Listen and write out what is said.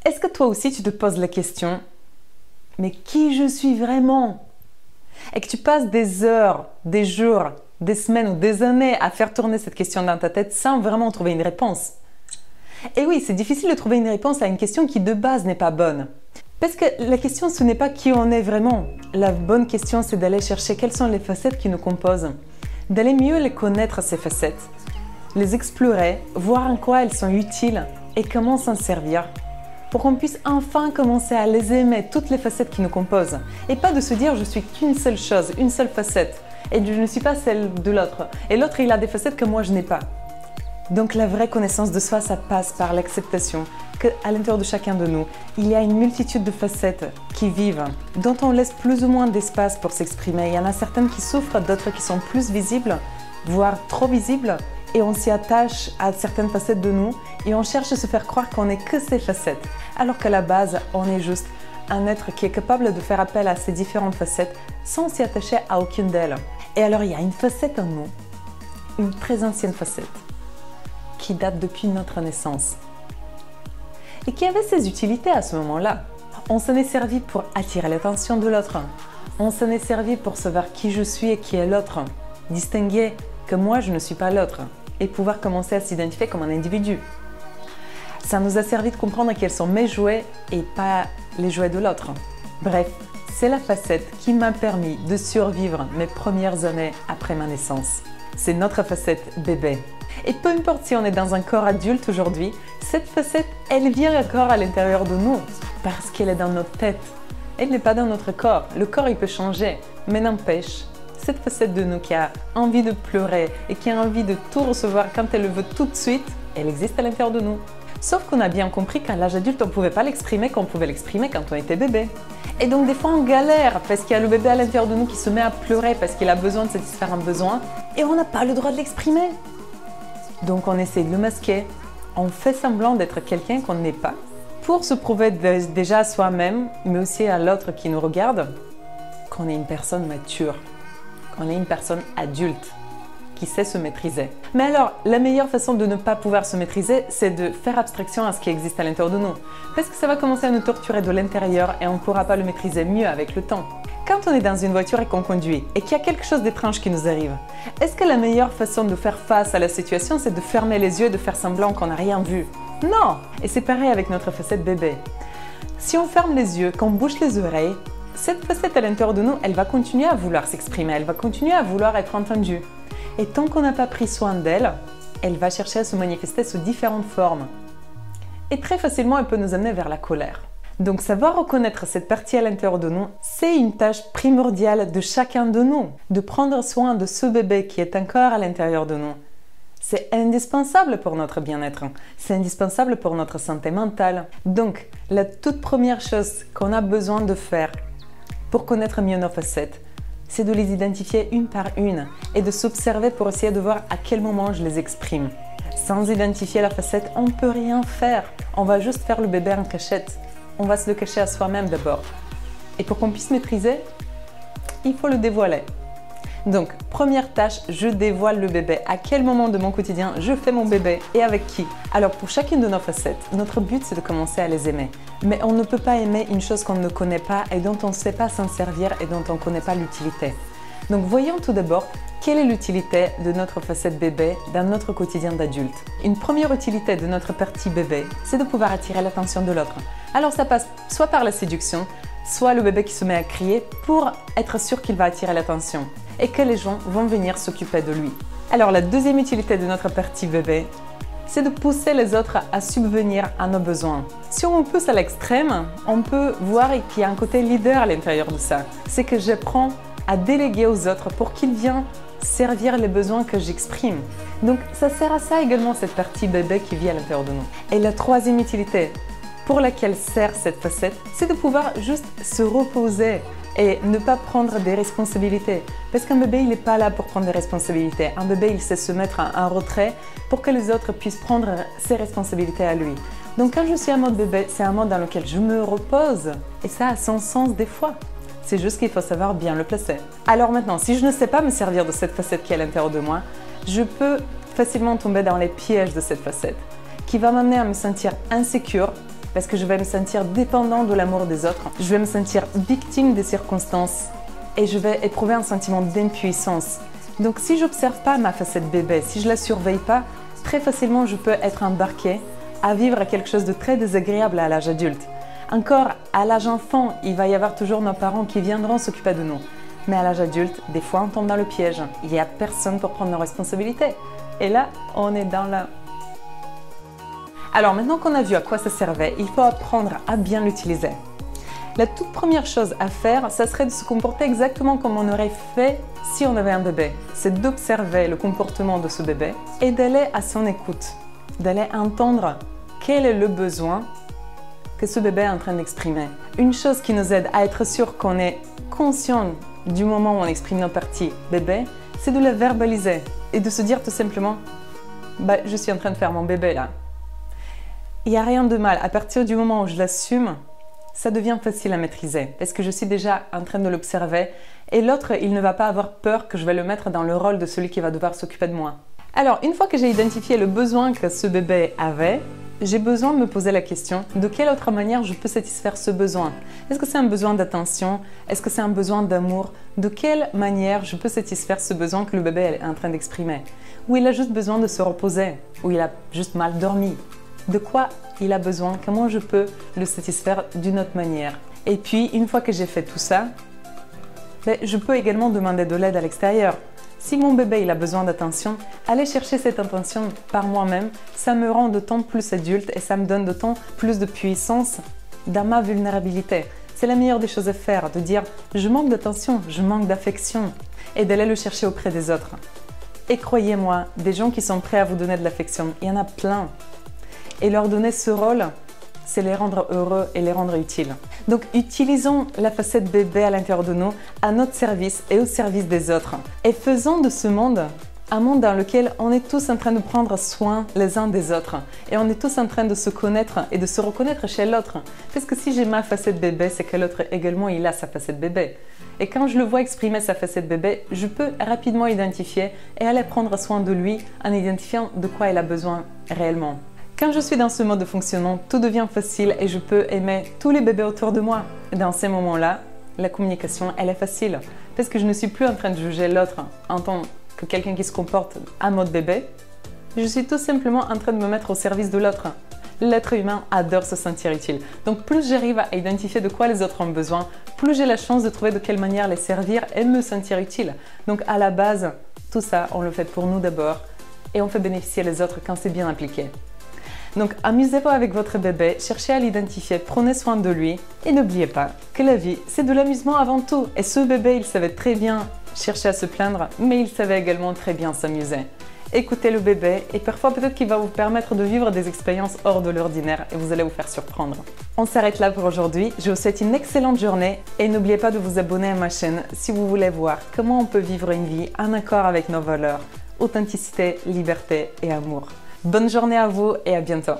Est-ce que toi aussi tu te poses la question, mais qui je suis vraiment? Et que tu passes des heures, des jours, des semaines ou des années à faire tourner cette question dans ta tête sans vraiment trouver une réponse. Et oui, c'est difficile de trouver une réponse à une question qui de base n'est pas bonne. Parce que la question, ce n'est pas qui on est vraiment. La bonne question, c'est d'aller chercher quelles sont les facettes qui nous composent, d'aller mieux les connaître, ces facettes, les explorer, voir en quoi elles sont utiles et comment s'en servir, pour qu'on puisse enfin commencer à les aimer, toutes les facettes qui nous composent. Et pas de se dire je suis qu'une seule chose, une seule facette, et je ne suis pas celle de l'autre. Et l'autre, il a des facettes que moi je n'ai pas. Donc la vraie connaissance de soi, ça passe par l'acceptation qu'à l'intérieur de chacun de nous, il y a une multitude de facettes qui vivent, dont on laisse plus ou moins d'espace pour s'exprimer. Il y en a certaines qui souffrent, d'autres qui sont plus visibles, voire trop visibles, et on s'y attache à certaines facettes de nous et on cherche à se faire croire qu'on n'est que ces facettes, alors qu'à la base, on est juste un être qui est capable de faire appel à ces différentes facettes sans s'y attacher à aucune d'elles. Et alors, il y a une facette en nous, une très ancienne facette, qui date depuis notre naissance et qui avait ses utilités à ce moment-là. On s'en est servi pour attirer l'attention de l'autre. On s'en est servi pour savoir qui je suis et qui est l'autre, distinguer que moi je ne suis pas l'autre et pouvoir commencer à s'identifier comme un individu. Ça nous a servi de comprendre quels sont mes jouets et pas les jouets de l'autre. Bref, c'est la facette qui m'a permis de survivre mes premières années après ma naissance. C'est notre facette bébé. Et peu importe si on est dans un corps adulte aujourd'hui, cette facette, elle vient encore à l'intérieur de nous parce qu'elle est dans notre tête. Elle n'est pas dans notre corps. Le corps, il peut changer, mais n'empêche, cette facette de nous qui a envie de pleurer et qui a envie de tout recevoir quand elle le veut tout de suite, elle existe à l'intérieur de nous. Sauf qu'on a bien compris qu'à l'âge adulte, on ne pouvait pas l'exprimer comme on pouvait l'exprimer quand on était bébé. Et donc des fois on galère parce qu'il y a le bébé à l'intérieur de nous qui se met à pleurer parce qu'il a besoin de satisfaire un besoin et on n'a pas le droit de l'exprimer. Donc on essaie de le masquer, on fait semblant d'être quelqu'un qu'on n'est pas pour se prouver déjà à soi-même, mais aussi à l'autre qui nous regarde, qu'on est une personne mature, qu'on est une personne adulte qui sait se maîtriser. Mais alors, la meilleure façon de ne pas pouvoir se maîtriser, c'est de faire abstraction à ce qui existe à l'intérieur de nous. Parce que ça va commencer à nous torturer de l'intérieur et on ne pourra pas le maîtriser mieux avec le temps. Quand on est dans une voiture et qu'on conduit et qu'il y a quelque chose d'étrange qui nous arrive, est-ce que la meilleure façon de faire face à la situation, c'est de fermer les yeux et de faire semblant qu'on n'a rien vu? Non! Et c'est pareil avec notre facette bébé. Si on ferme les yeux, qu'on bouche les oreilles, cette facette à l'intérieur de nous, elle va continuer à vouloir s'exprimer, elle va continuer à vouloir être entendue. Et tant qu'on n'a pas pris soin d'elle, elle va chercher à se manifester sous différentes formes. Et très facilement, elle peut nous amener vers la colère. Donc savoir reconnaître cette partie à l'intérieur de nous, c'est une tâche primordiale de chacun de nous, de prendre soin de ce bébé qui est encore à l'intérieur de nous. C'est indispensable pour notre bien-être, c'est indispensable pour notre santé mentale. Donc, la toute première chose qu'on a besoin de faire pour connaître mieux nos facettes, c'est de les identifier une par une et de s'observer pour essayer de voir à quel moment je les exprime. Sans identifier la facette, on ne peut rien faire. On va juste faire le bébé en cachette. On va se le cacher à soi-même d'abord. Et pour qu'on puisse maîtriser, il faut le dévoiler. Donc, première tâche, je dévoile le bébé. À quel moment de mon quotidien je fais mon bébé et avec qui? Alors, pour chacune de nos facettes, notre but, c'est de commencer à les aimer. Mais on ne peut pas aimer une chose qu'on ne connaît pas et dont on ne sait pas s'en servir et dont on ne connaît pas l'utilité. Donc, voyons tout d'abord quelle est l'utilité de notre facette bébé dans notre quotidien d'adulte. Une première utilité de notre partie bébé, c'est de pouvoir attirer l'attention de l'autre. Alors, ça passe soit par la séduction, soit le bébé qui se met à crier pour être sûr qu'il va attirer l'attention et que les gens vont venir s'occuper de lui. Alors la deuxième utilité de notre partie bébé, c'est de pousser les autres à subvenir à nos besoins. Si on pousse à l'extrême, on peut voir qu'il y a un côté leader à l'intérieur de ça. C'est que j'apprends à déléguer aux autres pour qu'ils viennent servir les besoins que j'exprime. Donc ça sert à ça également cette partie bébé qui vit à l'intérieur de nous. Et la troisième utilité pour laquelle sert cette facette, c'est de pouvoir juste se reposer et ne pas prendre des responsabilités. Parce qu'un bébé, il n'est pas là pour prendre des responsabilités. Un bébé, il sait se mettre en retrait pour que les autres puissent prendre ses responsabilités à lui. Donc quand je suis en mode bébé, c'est un mode dans lequel je me repose. Et ça a son sens des fois. C'est juste qu'il faut savoir bien le placer. Alors maintenant, si je ne sais pas me servir de cette facette qui est à l'intérieur de moi, je peux facilement tomber dans les pièges de cette facette, qui va m'amener à me sentir insécure, parce que je vais me sentir dépendant de l'amour des autres, je vais me sentir victime des circonstances et je vais éprouver un sentiment d'impuissance. Donc si j'observe pas ma facette bébé, si je la surveille pas, très facilement je peux être embarquée à vivre quelque chose de très désagréable à l'âge adulte. Encore, à l'âge enfant, il va y avoir toujours nos parents qui viendront s'occuper de nous. Mais à l'âge adulte, des fois on tombe dans le piège. Il n'y a personne pour prendre nos responsabilités. Et là, on est dans la... Alors maintenant qu'on a vu à quoi ça servait, il faut apprendre à bien l'utiliser. La toute première chose à faire, ça serait de se comporter exactement comme on aurait fait si on avait un bébé. C'est d'observer le comportement de ce bébé et d'aller à son écoute, d'aller entendre quel est le besoin que ce bébé est en train d'exprimer. Une chose qui nous aide à être sûr qu'on est conscient du moment où on exprime nos parties bébé, c'est de la verbaliser et de se dire tout simplement « je suis en train de faire mon bébé là ». Il n'y a rien de mal. À partir du moment où je l'assume, ça devient facile à maîtriser parce que je suis déjà en train de l'observer et l'autre, il ne va pas avoir peur que je vais le mettre dans le rôle de celui qui va devoir s'occuper de moi. Alors, une fois que j'ai identifié le besoin que ce bébé avait, j'ai besoin de me poser la question de quelle autre manière je peux satisfaire ce besoin. Est-ce que c'est un besoin d'attention? Est-ce que c'est un besoin d'amour? De quelle manière je peux satisfaire ce besoin que le bébé est en train d'exprimer? Ou il a juste besoin de se reposer? Ou il a juste mal dormi? De quoi il a besoin? Comment je peux le satisfaire d'une autre manière? Et puis, une fois que j'ai fait tout ça, je peux également demander de l'aide à l'extérieur. Si mon bébé il a besoin d'attention, aller chercher cette attention par moi-même, ça me rend d'autant plus adulte et ça me donne d'autant plus de puissance dans ma vulnérabilité. C'est la meilleure des choses à faire, de dire « je manque d'attention, je manque d'affection » et d'aller le chercher auprès des autres. Et croyez-moi, des gens qui sont prêts à vous donner de l'affection, il y en a plein. Et leur donner ce rôle, c'est les rendre heureux et les rendre utiles. Donc utilisons la facette bébé à l'intérieur de nous à notre service et au service des autres. Et faisons de ce monde un monde dans lequel on est tous en train de prendre soin les uns des autres. Et on est tous en train de se connaître et de se reconnaître chez l'autre. Parce que si j'ai ma facette bébé, c'est que l'autre également, il a sa facette bébé. Et quand je le vois exprimer sa facette bébé, je peux rapidement identifier et aller prendre soin de lui en identifiant de quoi il a besoin réellement. Quand je suis dans ce mode de fonctionnement, tout devient facile et je peux aimer tous les bébés autour de moi. Dans ces moments-là, la communication, elle est facile. Parce que je ne suis plus en train de juger l'autre en tant que quelqu'un qui se comporte en mode bébé. Je suis tout simplement en train de me mettre au service de l'autre. L'être humain adore se sentir utile. Donc plus j'arrive à identifier de quoi les autres ont besoin, plus j'ai la chance de trouver de quelle manière les servir et me sentir utile. Donc à la base, tout ça, on le fait pour nous d'abord et on fait bénéficier les autres quand c'est bien appliqué. Donc amusez-vous avec votre bébé, cherchez à l'identifier, prenez soin de lui et n'oubliez pas que la vie c'est de l'amusement avant tout. Et ce bébé il savait très bien chercher à se plaindre mais il savait également très bien s'amuser. Écoutez le bébé et parfois peut-être qu'il va vous permettre de vivre des expériences hors de l'ordinaire et vous allez vous faire surprendre. On s'arrête là pour aujourd'hui, je vous souhaite une excellente journée et n'oubliez pas de vous abonner à ma chaîne si vous voulez voir comment on peut vivre une vie en accord avec nos valeurs, authenticité, liberté et amour. Bonne journée à vous et à bientôt.